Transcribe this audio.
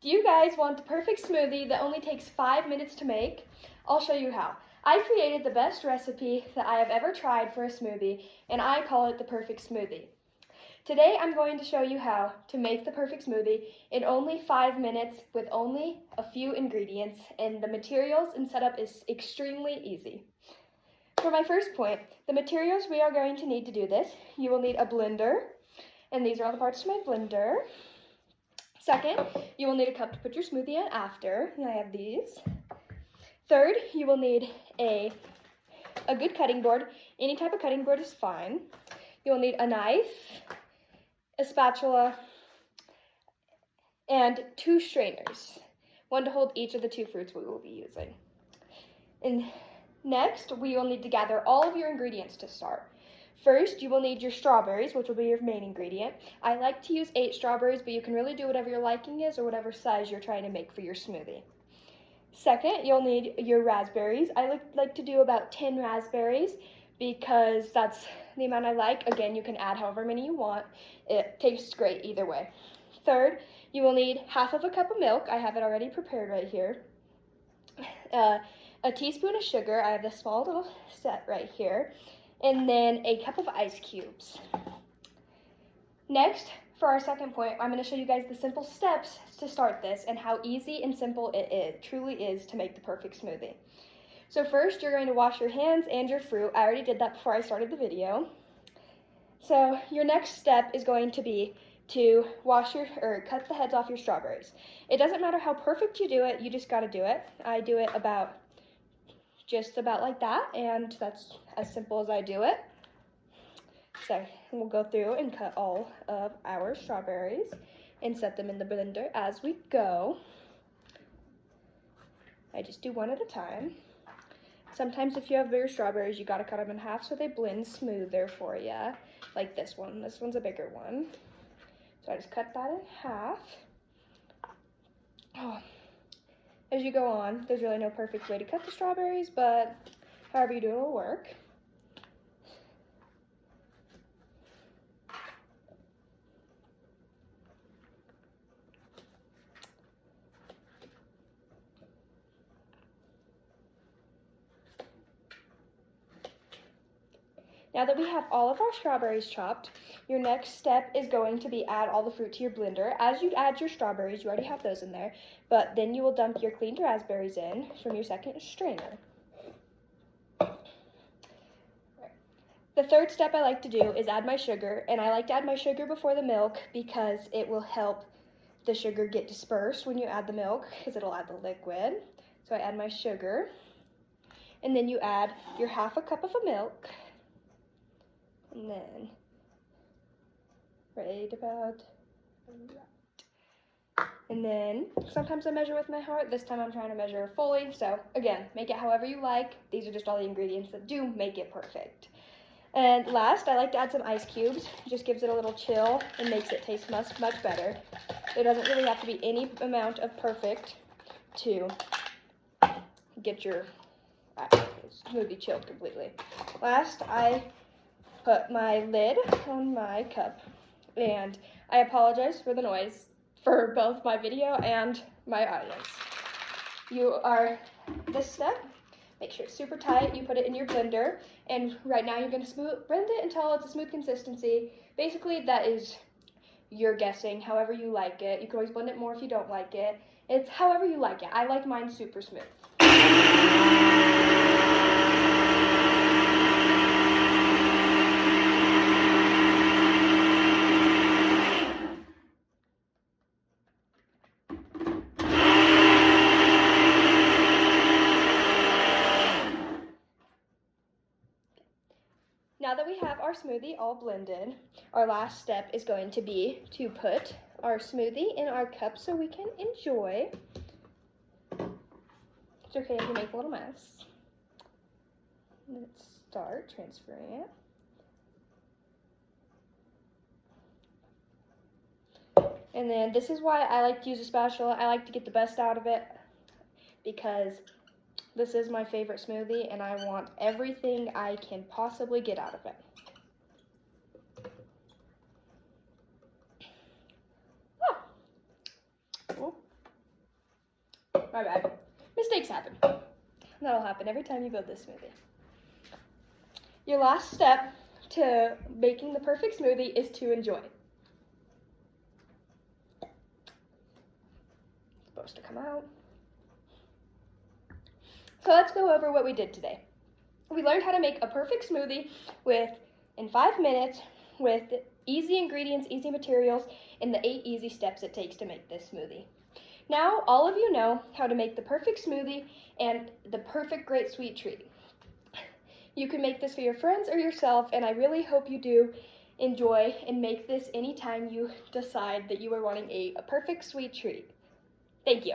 Do you guys want the perfect smoothie that only takes 5 minutes to make? I'll show you how. I created the best recipe that I have ever tried for a smoothie, and I call it the perfect smoothie. Today I'm going to show you how to make the perfect smoothie in only 5 minutes with only a few ingredients, and the materials and setup is extremely easy. For my first point, the materials we are going to need to do this, you will need a blender, and these are all the parts to my blender. Second, you will need a cup to put your smoothie in after, and I have these. Third, you will need a good cutting board. Any type of cutting board is fine. You'll need a knife, a spatula, and 2 strainers, one to hold each of the 2 fruits we will be using. And next, we will need to gather all of your ingredients to start. First, you will need your strawberries, which will be your main ingredient. I like to use 8 strawberries, but you can really do whatever your liking is or whatever size you're trying to make for your smoothie. Second, you'll need your raspberries. I like to do about 10 raspberries because that's the amount I like. Again, you can add however many you want. It tastes great either way. Third, you will need half of a cup of milk. I have it already prepared right here. A teaspoon of sugar. I have this small little set right here. And then a cup of ice cubes. Next, for our second point, I'm going to show you guys the simple steps to start this and how easy and simple it truly is to make the perfect smoothie. So first, you're going to wash your hands and your fruit. I already did that before I started the video. So your next step is going to be to cut the heads off your strawberries. It doesn't matter how perfect you do it, you just got to do it. I do it just about like that, and that's as simple as I do it. So we'll go through and cut all of our strawberries and set them in the blender as we go. I just do one at a time. Sometimes if you have bigger strawberries, you gotta cut them in half so they blend smoother for you, like this one. This one's a bigger one. So I just cut that in half. Oh. As you go on, there's really no perfect way to cut the strawberries, but however you do it will work. Now that we have all of our strawberries chopped, your next step is going to be add all the fruit to your blender. As you add your strawberries, you already have those in there, but then you will dump your cleaned raspberries in from your second strainer. The third step I like to do is add my sugar, and I like to add my sugar before the milk because it will help the sugar get dispersed when you add the milk because it'll add the liquid. So I add my sugar, and then you add your half a cup of milk. And then, and then sometimes I measure with my heart. This time I'm trying to measure fully. So again, make it however you like. These are just all the ingredients that do make it perfect. And last, I like to add some ice cubes. It just gives it a little chill and makes it taste much better. There doesn't really have to be any amount of perfect to get your smoothie chilled completely. Last, I put my lid on my cup, and I apologize for the noise for both my video and my audience. This step, make sure it's super tight. You put it in your blender, and right now you're going to blend it until it's a smooth consistency. Basically, that is your guessing, however you like it. You can always blend it more if you don't like it. It's however you like it. I like mine super smooth. Now that we have our smoothie all blended, our last step is going to be to put our smoothie in our cup so we can enjoy. It's okay if you make a little mess. Let's start transferring it. And then this is why I like to use a spatula. I like to get the best out of it because this is my favorite smoothie, and I want everything I can possibly get out of it. Oh. my bad. Mistakes happen. That'll happen every time you build this smoothie. Your last step to making the perfect smoothie is to enjoy. It's supposed to come out. So let's go over what we did today. We learned how to make a perfect smoothie in 5 minutes with easy ingredients, easy materials, and the 8 easy steps it takes to make this smoothie. Now, all of you know how to make the perfect smoothie and the perfect great sweet treat. You can make this for your friends or yourself, and I really hope you do enjoy and make this anytime you decide that you are wanting a perfect sweet treat. Thank you.